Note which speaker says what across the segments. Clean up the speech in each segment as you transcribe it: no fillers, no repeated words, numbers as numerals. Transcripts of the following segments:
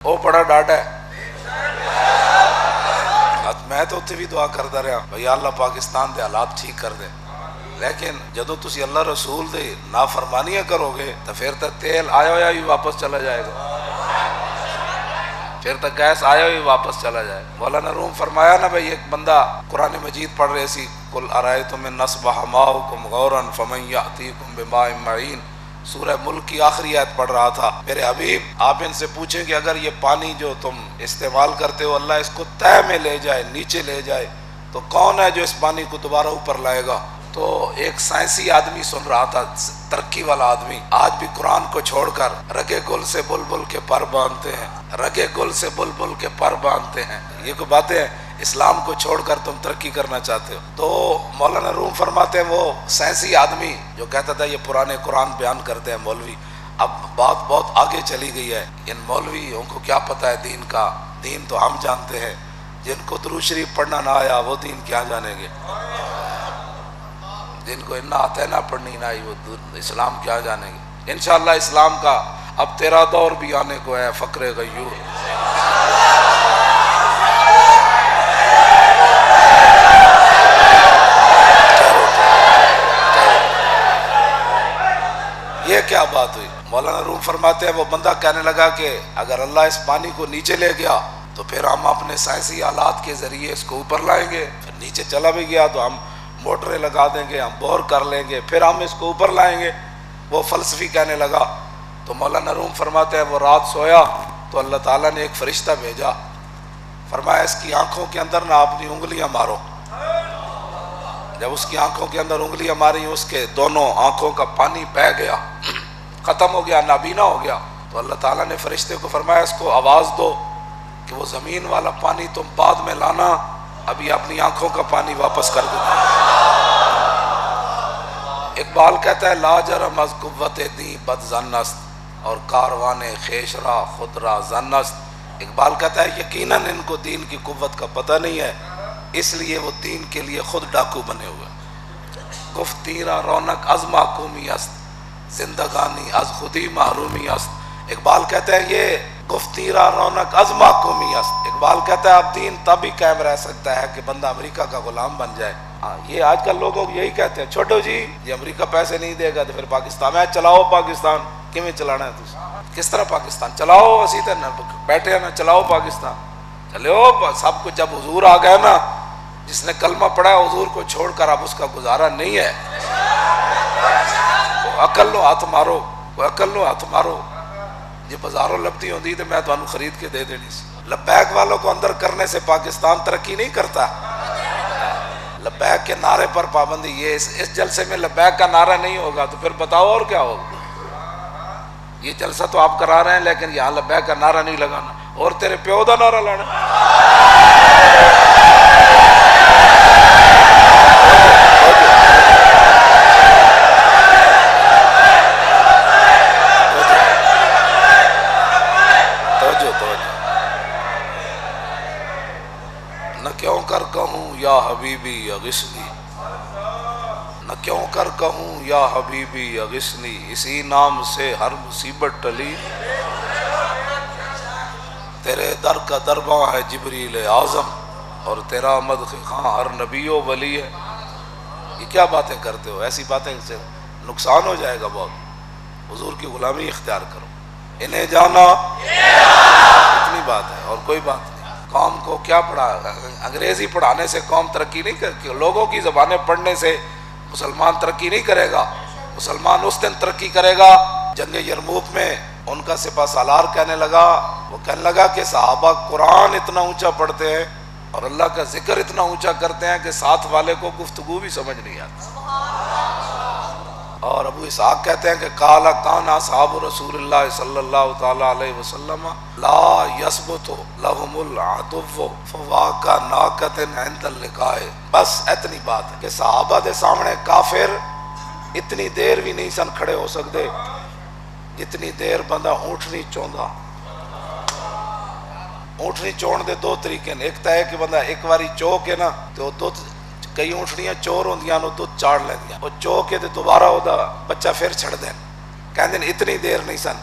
Speaker 1: وہ بڑا ڈاٹا ہے. میں تو اتنے بھی دعا کرتا رہا بھئی اللہ پاکستان دے حالات ٹھیک کر دے، لیکن جدو تسی اللہ رسول دے نافرمانیاں کرو گے تو پھر تو تیل آیا ہوا ہی واپس چلا جائے گا، پھر تو گیس آیا ہی واپس چلا جائے. مولانا روم فرمایا نا بھئی ایک بندہ قرآن مجید پڑھ رہے سی قل ارائیتم ان اصبح ماؤکم غورا فمن یأتیکم بماء معین، سورہ ملک کی آخری آیت پڑھ رہا تھا. میرے حبیب آپ ان سے پوچھیں کہ اگر یہ پانی جو تم استعمال کرتے ہو اللہ اس کو تہہ میں لے جائے، نیچے لے جائے، تو کون ہے جو اس پانی کو دوبارہ اوپر لائے گا؟ تو ایک سائنسی آدمی سن رہا تھا، ترقی والا آدمی، آج بھی قرآن کو چھوڑ کر رگے گل سے بلبل کے پر باندھتے ہیں، رگے گل سے بلبل کے پر باندھتے ہیں. یہ کوئی باتیں ہیں؟ اسلام کو چھوڑ کر تم ترقی کرنا چاہتے ہو. تو مولانا روم فرماتے ہیں وہ سائنسی آدمی جو کہتا تھا یہ پرانے قرآن بیان کرتے ہیں مولوی، اب بات بہت آگے چلی گئی ہے، ان مولویوں کو کیا پتہ ہے دین کا؟ دین تو ہم جانتے ہیں، جن کو درود شریف پڑھنا نہ آیا وہ دین کیا جانیں گے؟ جن کو انا آتینا پڑھنی نہ آئی وہ اسلام کیا جانیں گے؟ انشاءاللہ اسلام کا اب تیرا دور بھی آنے کو ہے، فقر غیور. یہ کیا بات ہوئی؟ مولانا روم فرماتے ہیں وہ بندہ کہنے لگا کہ اگر اللہ اس پانی کو نیچے لے گیا تو پھر ہم اپنے سائنسی آلات کے ذریعے اس کو اوپر لائیں گے. پھر نیچے چلا بھی گیا تو ہم موٹریں لگا دیں گے، ہم بور کر لیں گے، پھر ہم اس کو اوپر لائیں گے. وہ فلسفی کہنے لگا. تو مولانا روم فرماتے ہیں وہ رات سویا تو اللہ تعالیٰ نے ایک فرشتہ بھیجا، فرمایا اس کی آنکھوں کے اندر نہ اپنی انگلیاں مارو. جب اس کی آنکھوں کے اندر انگلیاں ماری اس کے دونوں آنکھوں کا پانی بہہ گیا، ختم ہو گیا، نابینا ہو گیا. تو اللہ تعالیٰ نے فرشتے کو فرمایا اس کو آواز دو کہ وہ زمین والا پانی تم بعد میں لانا، ابھی اپنی آنکھوں کا پانی واپس کر دو. اقبال کہتا ہے لا جرم از قوت دی بد ظن است اور کاروان خیش را خود را ظن است. اقبال کہتا ہے یقیناً ان کو دین کی قوت کا پتہ نہیں ہے، اس لیے وہ دین کے لیے خود ڈاکو بنے ہوئے. گفت تیرا رونق از محکومی است زندگانی از خودی محرومی است. اقبال کہتا ہے یہ گفت تیرا رونق از محکومی است. اقبال کہتا ہے اب دین تب ہی قائم رہ سکتا ہے کہ بندہ امریکہ کا غلام بن جائے. یہ آج کل لوگ یہی کہتے ہیں چھوٹو جی یہ امریکہ پیسے نہیں دے گا تو پھر پاکستان میں چلاؤ. پاکستان کیویں چلانا ہے تجھے؟ کس طرح پاکستان چلاؤ؟ اسی طرح بیٹھے نا چلاؤ پاکستان چلو سب کچھ. جب حضور آ گئے نا، جس نے کلمہ پڑھا ہے حضور کو چھوڑ کر اب اس کا گزارا نہیں ہے. عقل لو ہاتھ مارو، عقل لو ہاتھ مارو. یہ بازاروں لبتی ہوتی تو میں تمہیں خرید کے دے دینی سی. لبیک والوں کو اندر کرنے سے پاکستان ترقی نہیں کرتا. لبیک کے نعرے پر پابندی. یہ اس جلسے میں لبیک کا نعرہ نہیں ہوگا تو پھر بتاؤ اور کیا ہوگا؟ یہ جلسہ تو آپ کرا رہے ہیں لیکن یہاں لبیک کا نعرہ نہیں لگانا اور تیرے پیو دا نعرہ لانا. نہ کیوں کر کہوں یا حبیبی اغثنی، نہ کیوں کر کہوں یا حبیبی اغثنی، اسی نام سے ہر مصیبت ٹلی. تیرے در کا درباں ہے جبریل اعظم اور تیرا مدح خاں ہر نبی و ولی ہے. یہ کیا باتیں کرتے ہو؟ ایسی باتیں سے نقصان ہو جائے گا بہت. حضور کی غلامی اختیار کرو. انہیں جانا اتنی بات ہے اور کوئی بات نہیں. قوم کو کیا پڑھا؟ انگریزی پڑھانے سے قوم ترقی نہیں کرتی. لوگوں کی زبانیں پڑھنے سے مسلمان ترقی نہیں کرے گا. مسلمان اس دن ترقی کرے گا جنگ یرموک میں ان کا سپہ سالار کہنے لگا، وہ کہنے لگا کہ صحابہ قرآن اتنا اونچا پڑھتے ہیں اور اللہ کا ذکر اتنا اونچا کرتے ہیں کہ ساتھ والے کو گفتگو بھی سمجھ نہیں آتی. اور ابو اسحاق کہتے ہیں کہ قال کان اصحاب رسول اللہ صلی اللہ تعالی علیہ وسلم لا یثبت لهم العدو فواق ناقۃ عند اللقاء. بس اتنی بات ہے کہ صحابہ دے سامنے کافر اتنی دیر بھی نہیں سن کھڑے ہو سکتے جتنی دیر بندہ اونٹنی چوندا. اونٹنی چون دے دو طریقے ہیں. ایک تو ہے کہ بندہ ایک باری چو کے نا تو دو کئی اونٹنیاں چور ہوندیاں نو دودھ چاڑ لیندیاں، وہ چو کے تے دوبارہ وہ بچہ پھر چھڑ دین. کہندے اتنی دیر نہیں سن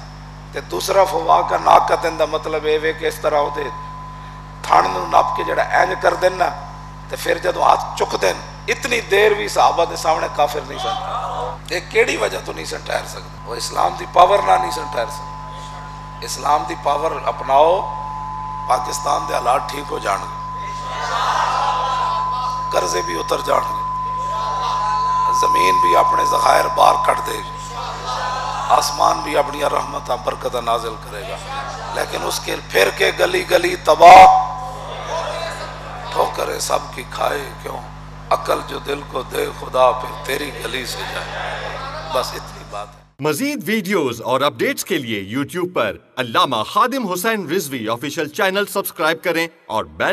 Speaker 1: تے دوسرا فوا کا ناقتن دا مطلب اے وے کہ اس طرح دے تھان نو نپ کے جڑا اینج کر دین نا تے پھر جدو ہاتھ چک دین اتنی دیر بھی صحابہ دے سامنے کافر نہیں سن. یہ کیڑی وجہ تو نہیں سن ٹھہر سکتے؟ وہ اسلام دی پاور نہ نہیں سن ٹھہر سکتے. اسلام دی پاور اپناؤ، پاکستان دے حالات ٹھیک ہو جان گے، قرضے بھی اتر جان گے، زمین بھی اپنے ذخائر باہر کٹ دے گی، آسمان بھی اپنی رحمتہ برکتہ نازل کرے گا. لیکن اس کے پھر کے گلی گلی تباہ، ٹھوکریں سب کی کھائے کیوں، عقل جو دل کو دے خدا پھر تیری گلی سے جائے. بس اتنی بات ہے.
Speaker 2: مزید ویڈیوز اور اپڈیٹس کے لیے یوٹیوب پر علامہ Khadim Hussain Rizvi official channel subscribe کریں اور بیل